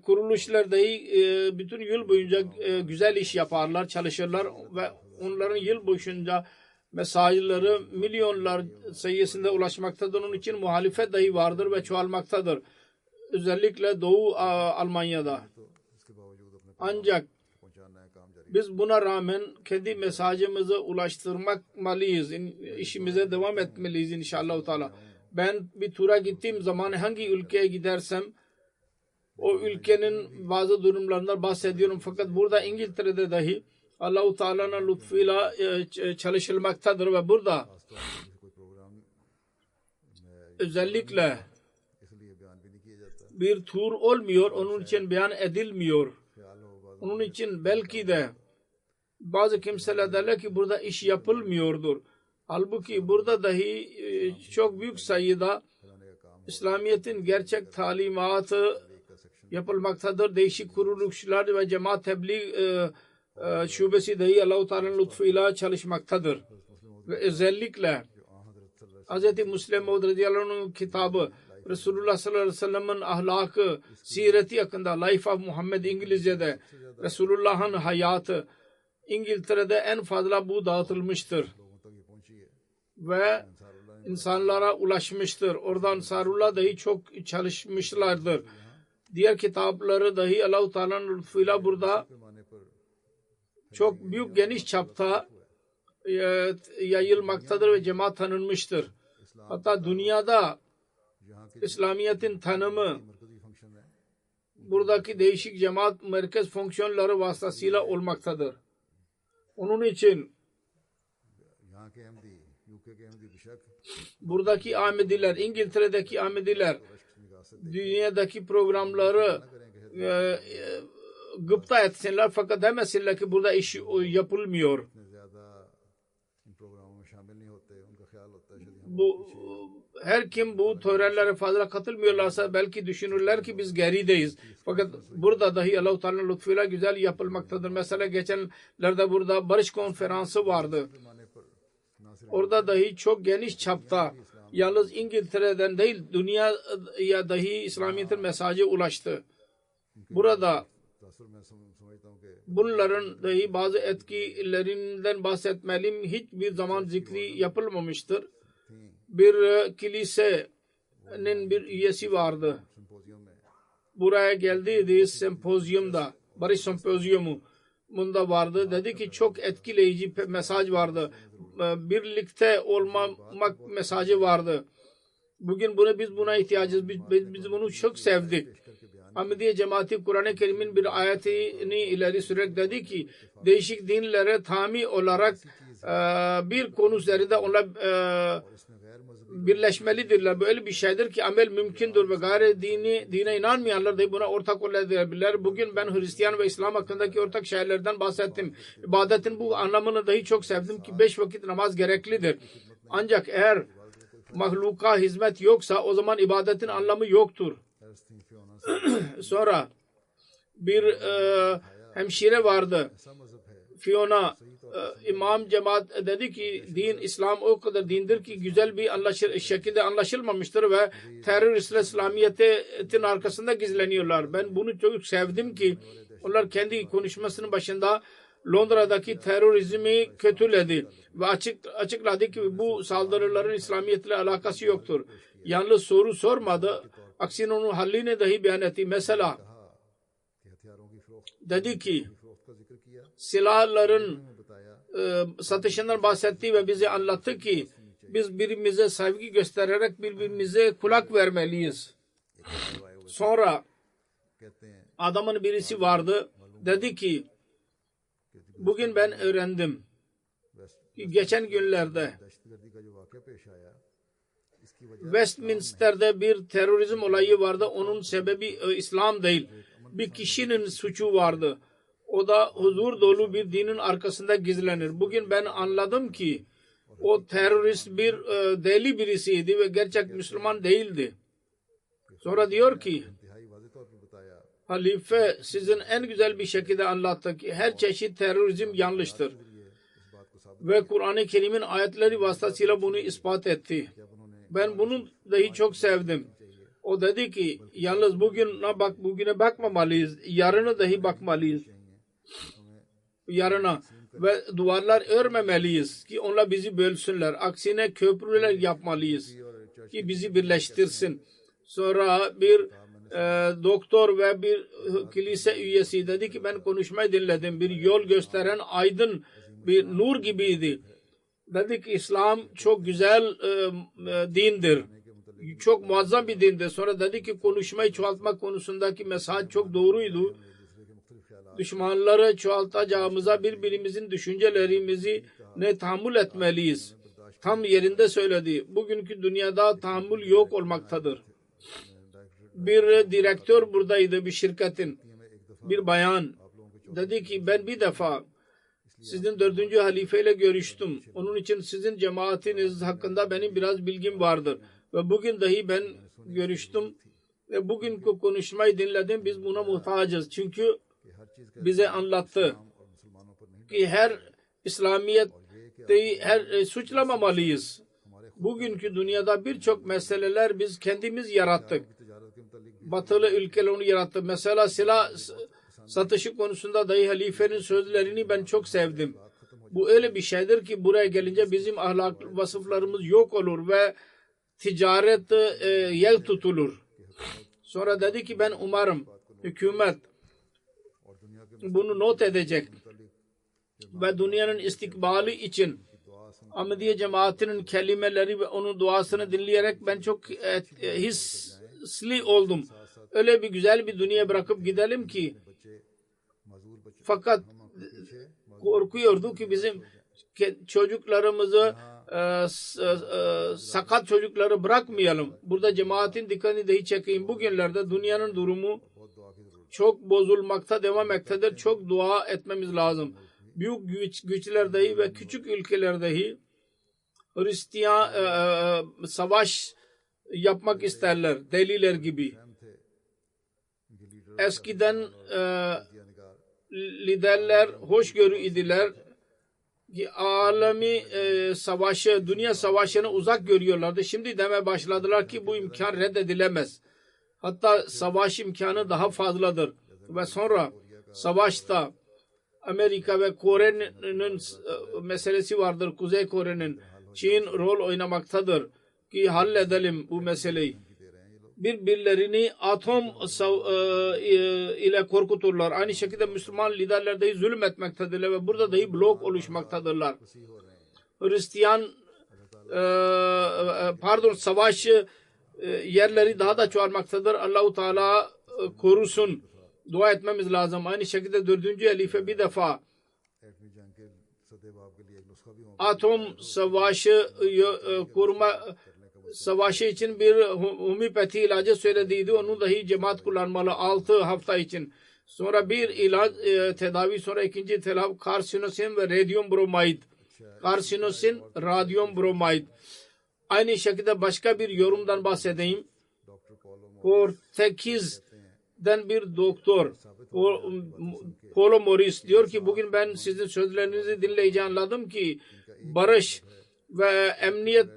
kuruluşlar dahi bütün yıl boyunca güzel iş yaparlar, çalışırlar ve onların yıl boyunca mesajları milyonlar sayısında ulaşmaktadır. Onun için muhalefet dahi vardır ve çoğalmaktadır. Özellikle Doğu Almanya'da. तो इसके बावजूद अपने Ancak पहुंचाना है काम जारी biz buna rağmen kendi mesajımızı ulaştırmalıyız. İşimize devam etmeliyiz inşallah Teala. Ben bir tura gittiğim zaman hangi ülkeye gidersem o ülkenin bazı durumlarından bahsediyorum. Fakat burada İngiltere'de dahi Allah-u Teala'nın lütfuyla çalışılmaktadır ve burada खासतौर पर कोई प्रोग्राम में özellikle इसलिए बयान भी नहीं किया जाता bir tur olmuyor. Onun için beyan edilmiyor. ख्याल हो बाद Onun için belki de bazı kimseler derler ki burada iş yapılmıyordur. Halbuki burada dahi çok büyük sayıda फैलाने का काम İslamiyet'in gerçek talimatı का section yapılmaktadır. Değişik kuruluşlar ve cemaat tebliğ şubesi dahi Allah-u Teala'nın lütfuyla çalışmaktadır. Ve özellikle Hz. Müslim Maud radıyallahu anh'ın kitabı Resulullah sallallahu aleyhi ve sellem'in ahlakı, sireti hakkında Life of Muhammad İngilizce'de Resulullah'ın hayatı İngiltere'de en fazla bu dağıtılmıştır. लोगों तक ये पहुंची है Ve insanlara ulaşmıştır. Oradan Sarullah dahi çok çalışmışlardır. Diğer kitapları dahi Allah-u Teala'nın lütfuyla burada पैमाने पर çok büyük geniş çapta yayılmaktadır ve cemaat tanınmıştır. Hatta dünyada यहाँ के İslamiyet'in tanımı मरकजी फंक्शन है buradaki değişik cemaat merkez fonksiyonları vasıtasıyla olmaktadır. Onun için यहाँ के अहमदी यूके के अहमदी बेशक buradaki Ahmediler, İngiltere'deki Ahmediler रश्क निगाह से dünyadaki programları gıpta etsinler fakat demesinler ki burada iş yapılmıyor. इतने ज्यादा Her kim bu törenlere fazla katılmıyorlarsa belki düşünürler ki biz gerideyiz. Fakat burada dahi Allah-u Teala'nın lütfuyla güzel yapılmaktadır. Mesela geçenlerde burada barış konferansı vardı. Orada dahi çok geniş çapta, yalnız İngiltere'den değil dünyaya dahi İslamiyet'in mesajı ulaştı. Burada bunların dahi bazı etkilerinden bahsetmeliyim. Hiçbir zaman zikri yapılmamıştır. Bir kilisenin bir üyesi vardı. Buraya geldiydi sempozyumda. Barış sempozyumu bunda vardı. Dedi ki çok etkileyici mesaj vardı. Birlikte olmak mesajı vardı. Bugün biz buna ihtiyacız. Biz bunu çok sevdik. Ahmediye Cemaati Kur'an-ı Kerim'in bir ayetini ileri sürerek dedi ki değişik dinlere tami olarak bir konu üzerinde onlar birleşmelidirler. Böyle bir şeydir ki amel mümkündür ve gayri dine inanmayanlar da buna ortak olabilirler. Bugün ben Hristiyan ve İslam hakkındaki ortak şeylerden bahsettim. İbadetin bu anlamını dahi çok sevdim ki 5 vakit namaz gereklidir. Ancak eğer mahluka hizmet yoksa o zaman ibadetin anlamı yoktur. Sonra bir hemşire vardı. Fiona İmam Cemaat dedi ki din İslam o kadar dindir ki güzel bir şekilde anlaşılmamıştır ve teröristler İslamiyet'in arkasında gizleniyorlar. Ben bunu çok sevdim ki onlar kendi konuşmasının başında Londra'daki terörizmi kötüledi ve açıkladı ki bu saldırıların İslamiyet'le alakası yoktur. Yalnız soru sormadı. Aksine onun hallini dahi beyan etti. Mesela dedi ki silahların satışından bahsetti ve bize anlattı ki biz birbirimize sevgi göstererek birbirimize kulak vermeliyiz. Sonra adamın birisi vardı. Dedi ki bugün ben öğrendim ki geçen günlerde Westminster'de bir terörizm olayı vardı. Onun sebebi İslam değil. Bir kişinin suçu vardı. O da huzur dolu bir dinin arkasında gizlenir. Bugün ben anladım ki o terörist bir deli birisiydi ve gerçek Müslüman değildi. Sonra diyor ki halife sizin en güzel bir şekilde anlattı ki her çeşit terörizm yanlıştır. Ve Kur'an-ı Kerim'in ayetleri vasıtasıyla bunu ispat etti. Ben bunu dahi çok sevdim. O dedi ki yalnız bugüne bakmamalıyız. Yarına dahi bakmalıyız. Yarına ve duvarlar örmemeliyiz ki onlar bizi bölsünler. Aksine köprüler yapmalıyız ki bizi birleştirsin. Sonra bir doktor ve bir kilise üyesi dedi ki ben konuşmayı dinledim. Bir yol gösteren aydın bir nur gibiydi. Dedi ki İslam çok güzel dindir. Çok muazzam bir dindir. Sonra dedi ki konuşmayı çoğaltmak konusundaki mesaj çok doğruydu. Düşmanları çoğaltacağımıza birbirimizin düşüncelerimizi tahammül etmeliyiz. Tam yerinde söyledi. Bugünkü dünyada tahammül yok olmaktadır. Bir direktör buradaydı bir şirketin. Bir bayan. Dedi ki ben bir defa sizin 4. halifeyle görüştüm. Onun için sizin cemaatiniz hakkında benim biraz bilgim vardır. Ve bugün dahi ben görüştüm. Ve bugünkü konuşmayı dinledim. Biz buna muhtacız. Çünkü bize anlattı ki her İslamiyet'i suçlamamalıyız. Bugünkü dünyada birçok meseleler biz kendimiz yarattık. Batılı ülkeler onu yarattı. Mesela silah satışı konusunda dahi halifenin sözlerini ben çok sevdim. Bu öyle bir şeydir ki buraya gelince bizim ahlak vasıflarımız yok olur ve ticaret yel tutulur. Sonra dedi ki ben umarım hükümet bunu not edecek ve dünyanın istikbali için Ahmediye cemaatinin kelimeleri ve onun duasını dinleyerek ben çok hisli oldum. Öyle bir güzel bir dünya bırakıp gidelim ki fakat korkuyordu ki bizim çocuklarımızı sakat çocukları bırakmayalım. Burada cemaatin dikkatini dahi çekeyim. Bugünlerde dünyanın durumu çok bozulmakta devam etmektedir. Çok dua etmemiz lazım. Büyük güçler dahi ve küçük ülkeler dahi Hristiyan savaş yapmak isterler deliler gibi. Eskiden liderler hoşgörü idiler ki alemi savaşı, dünya savaşını uzak görüyorlardı. Şimdi deme başladılar ki bu imkan reddedilemez. Hatta savaş imkanı daha fazladır. Ve sonra savaşta Amerika ve Kore'nin meselesi vardır. Kuzey Kore'nin. Çin rol oynamaktadır ki halledelim bu meseleyi. Birbirlerini atom ile korkuturlar. Aynı şekilde Müslüman liderler dahi zulüm etmektedirler ve burada dahi blok oluşmaktadırlar. Hristiyan savaş yerleri daha da çoğalmaktadır. Allah-u Teala korusun. Dua etmemiz lazım. Aynı şekilde 4. halife bir defa atom savaşı kurma savaşı için bir homeopati ilacı söylediydi. Onu dahi cemaat kullanmalı 6 hafta için. Sonra bir ilaç tedavi, sonra ikinci tedavi karsinosin ve radyum bromid. Karsinosin, radyum bromid. Aynı şekilde başka bir yorumdan bahsedeyim. Portekiz'den bir doktor Paulo Morris diyor ki bugün ben sizin sözlerinizi dinleyince anladım ki barış ve emniyet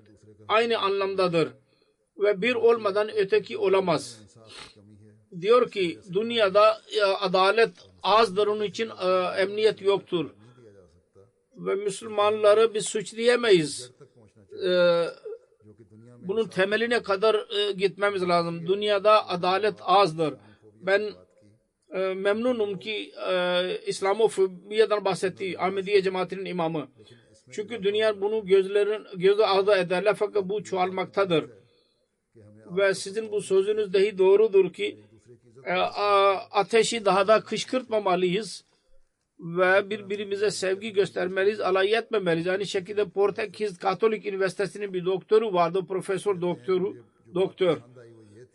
aynı anlamdadır ve bir olmadan öteki olamaz. Diyor ki dünyada adalet azdır, onun için emniyet yoktur ve Müslümanları biz suçlayamayız. Bunun temeline kadar gitmemiz lazım. Dünyada adalet azdır. Ben memnunum ki İslamofobiyadan bahsetti Ahmediye cemaatinin imamı. Çünkü dünya bunu gözü ardı ederler fakat bu çoğalmaktadır. Ve sizin bu sözünüz dahi doğrudur ki ateşi daha da kışkırtmamalıyız ve birbirimize sevgi göstermeliyiz, alay etmemeliyiz. Aynı şekilde Portekiz Katolik Üniversitesi'nin bir doktoru vardı, profesör doktor.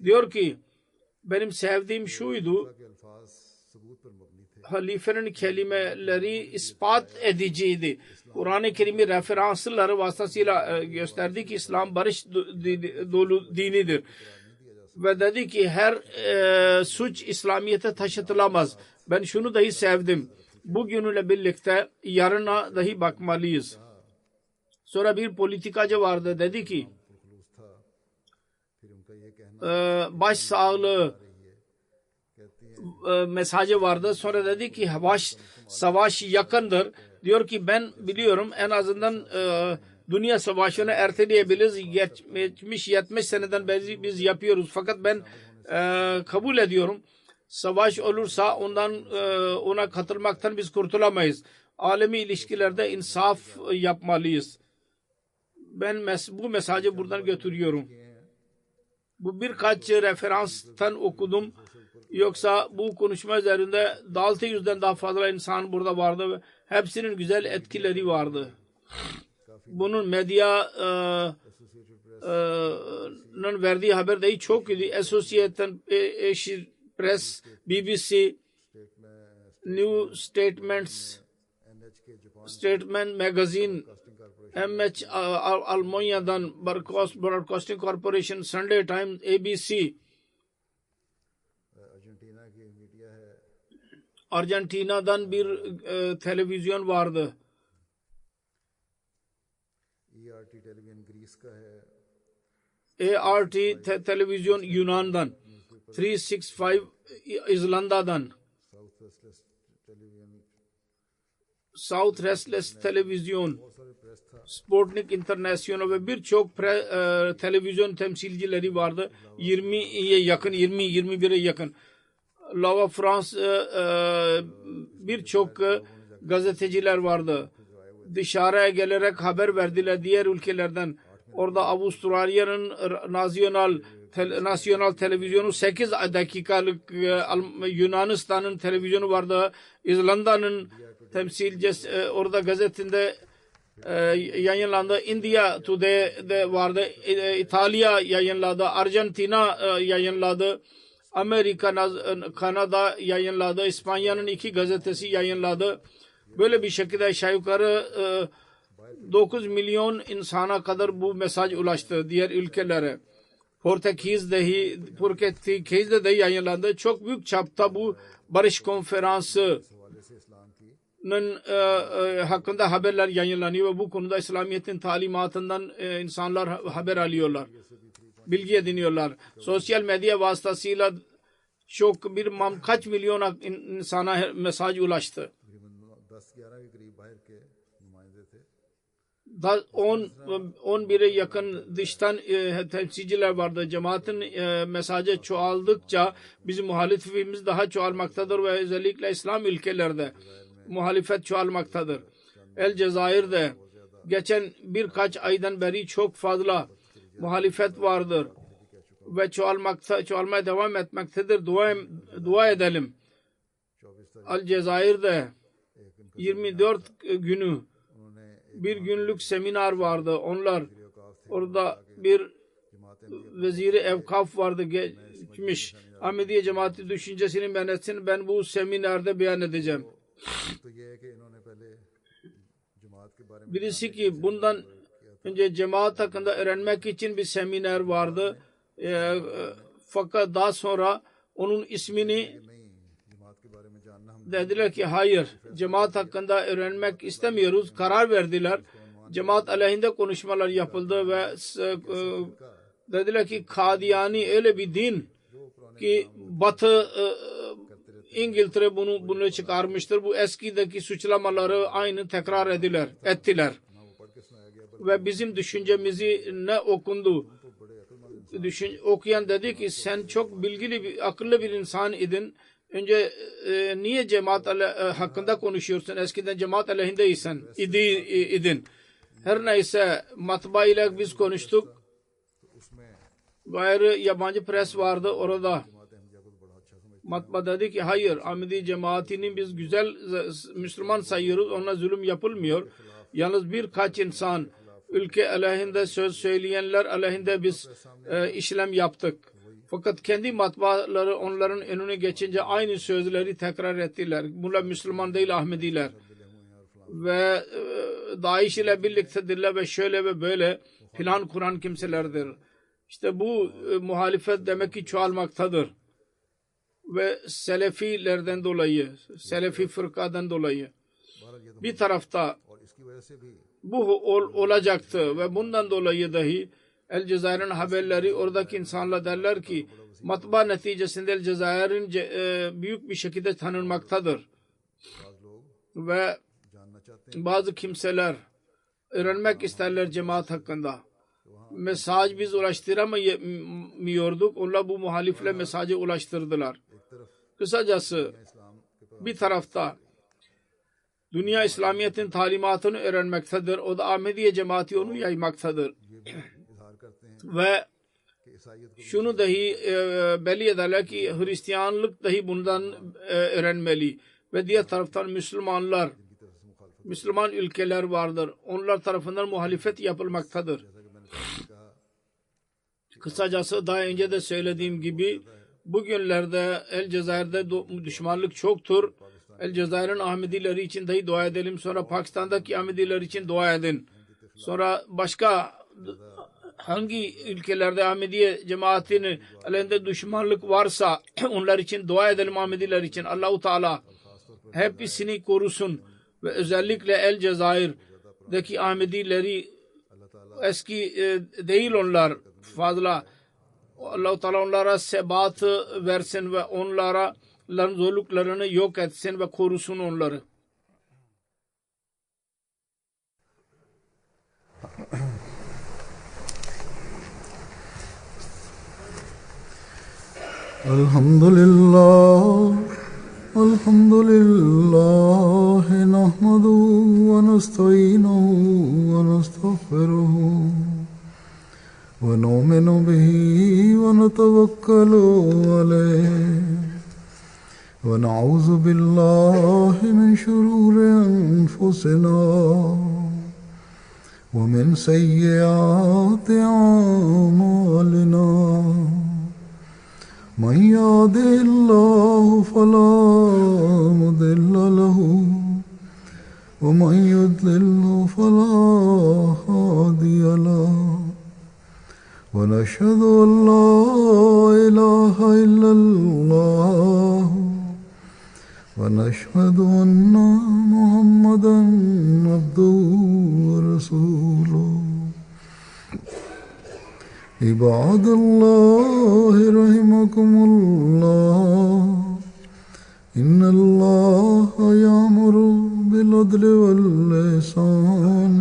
Diyor ki benim sevdiğim şuydu, halifenin kelimeleri ispat ediciydi. Kur'an-ı Kerim'i referansları vasıtasıyla gösterdi ki İslam barış dolu dinidir. Ve dedi ki her suç İslamiyet'e taşıtılamaz. Ben şunu dahi sevdim. Bugünle birlikte yarına dahi bakmalıyız. Sonra bir politikacı vardı, dedi ki baş sağlığı mesajı vardı. Sonra dedi ki savaş yakındır. Diyor ki ben biliyorum en azından dünya savaşını erteleyebiliriz. Geçmiş 70 seneden beri biz yapıyoruz. Fakat ben kabul ediyorum. Savaş olursa ona katılmaktan biz kurtulamayız. Alemi ilişkilerde insaf yapmalıyız. Ben bu mesajı buradan götürüyorum. Bu birkaç referanstan okudum. Yoksa bu konuşma üzerinde 600'den daha fazla insan burada vardı ve hepsinin güzel etkileri vardı. Bunun medyanın verdiği haber dahi çok iyiydi. Associated Press, BBC, New Statement Magazine, MH Almanya'dan, Broadcasting Corporation, Sunday Times, ABC, Arjantina'dan bir televizyon vardı. ART televizyon Yunan'dan, 365 İzlanda'dan, South Restless televizyon, Sputnik International ve birçok televizyon temsilcileri vardı. 20'ye yakın, 21'e yakın. Lava France birçok gazeteciler vardı. Dışarıya gelerek haber verdiler diğer ülkelerden. Orada Avustralya'nın nasyonal televizyonu 8 dakikalık, Yunanistan'ın televizyonu vardı. İzlanda'nın temsilcisi orada gazetinde yayınlandı. India Today'de vardı. İtalya yayınladı. Arjantina yayınladı. Amerika, Kanada yayınladı. İspanya'nın 2 gazetesi yayınladı. Böyle bir şekilde aşağı yukarı 9 milyon insana kadar bu mesaj ulaştı diğer ülkelere. Portekiz'de de yayınlandı. Çok büyük çapta bu barış konferansının hakkında haberler yayınlanıyor ve bu konuda İslamiyet'in talimatından insanlar haber alıyorlar. Bilgi ediniyorlar. Sosyal medya vasıtasıyla kaç milyon insana mesaj ulaştı. 11'e yakın dıştan temsilciler vardı. Cemaatin mesajı çoğaldıkça bizim muhalifimiz daha çoğalmaktadır ve özellikle İslam ülkelerde muhalefet çoğalmaktadır. El Cezayir'de geçen birkaç aydan beri çok fazla muhalefet vardır ve çoğalmaya devam etmektedir. Dua edelim. El Cezayir'de 24 günü bir günlük seminer vardı. Orada bir veziri evkaf vardı geçmiş. Ahmediye cemaati düşüncesini ben bu seminerde beyan edeceğim. Birisi ki bundan önce cemaat hakkında öğrenmek için bir seminer vardı. Fakat daha sonra onun ismini dediler ki hayır, cemaat hakkında öğrenmek istemiyoruz. Karar verdiler. Cemaat aleyhinde konuşmalar yapıldı ve dediler ki Kadiyani öyle bir din ki Batı İngiltere bunu çıkarmıştır. Bu eskideki suçlamaları aynı tekrar ettiler. Ve bizim düşüncemizi ne okundu? Okuyan dedi ki sen çok bilgili, akıllı bir insan idin. Önce niye cemaat hakkında konuşuyorsun? Eskiden cemaat aleyhindeysen idin. Her neyse matbaa ile biz konuştuk. Gayrı yabancı pres vardı orada. Matbaa dedi ki hayır, Ahmedi cemaatinin biz güzel Müslüman sayıyoruz. Ona zulüm yapılmıyor. Yalnız birkaç insan ülke aleyhinde söz söyleyenler aleyhinde biz işlem yaptık. Fakat kendi matbaaları onların önüne geçince aynı sözleri tekrar ettiler. Bunlar Müslüman değil, Ahmediler. Ve DAEŞ ile birliktedirler ve şöyle ve böyle plan kuran kimselerdir. İşte bu muhalefet demek ki çoğalmaktadır. Ve Selefilerden dolayı, Selefi fırkadan dolayı bir tarafta bu olacaktı ve bundan dolayı dahi El Cezayir'in haberleri oradaki insanlar derler ki matbaa neticesinde El Cezayir'in büyük bir şekilde tanınmaktadır. Ve bazı kimseler öğrenmek isterler cemaat hakkında. Mesaj biz ulaştıramıyorduk. Onlar bu muhalifle mesajı ulaştırdılar. Kısacası bir tarafta dünya İslamiyet'in talimatını öğrenmektedir. O da Ahmediye cemaati onu yaymaktadır. Ve şunu dahi belli ederler ki Hristiyanlık dahi bundan öğrenmeli. Ve diğer taraftan Müslüman ülkeler vardır. Onlar tarafından muhalefet yapılmaktadır. Kısacası daha önce de söylediğim gibi bugünlerde El Cezayir'de düşmanlık çoktur. El Cezayir'in Ahmedileri için dahi dua edelim. Sonra Pakistan'daki Ahmediler için dua edin. Sonra başka hangi ülkelerde Ahmediye cemaatinin aleyhinde düşmanlık varsa onlar için dua edelim. Ahmediler için Allah-u Teala hepsini korusun ve özellikle El Cezayir'deki Ahmedileri eski değil onlar fazla. Allah-u Teala onlara sebat versin ve onların zorluklarını yok etsin ve korusun onları. Elhamdülillah nahmaduhu ve nesta'inuhu ve nestağfiruhu ve nu'minu bihi ve netevekkalu aleyh ve na'udzu billahi min şururi enfusina ve min seyyiati a'malina. من يهده الله فلا مضل له ومن يضلل فلا هادي له ونشهد أن لا إله إلا الله ونشهد أن محمدا عبده ورسوله عباد الله رحمكم الله إن الله يأمر بالعدل والإحسان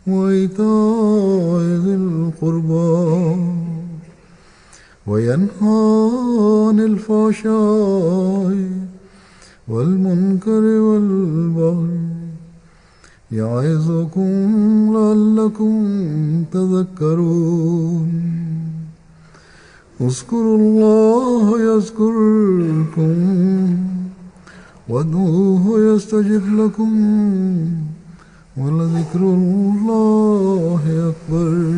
وإيتاء ذي القربى وينهى عن الفحشاء والمنكر والبغي يعظكم لعلكم تذكرون اذكروا الله يذكركم وادعوه يستجب لكم ولذكر الله أكبر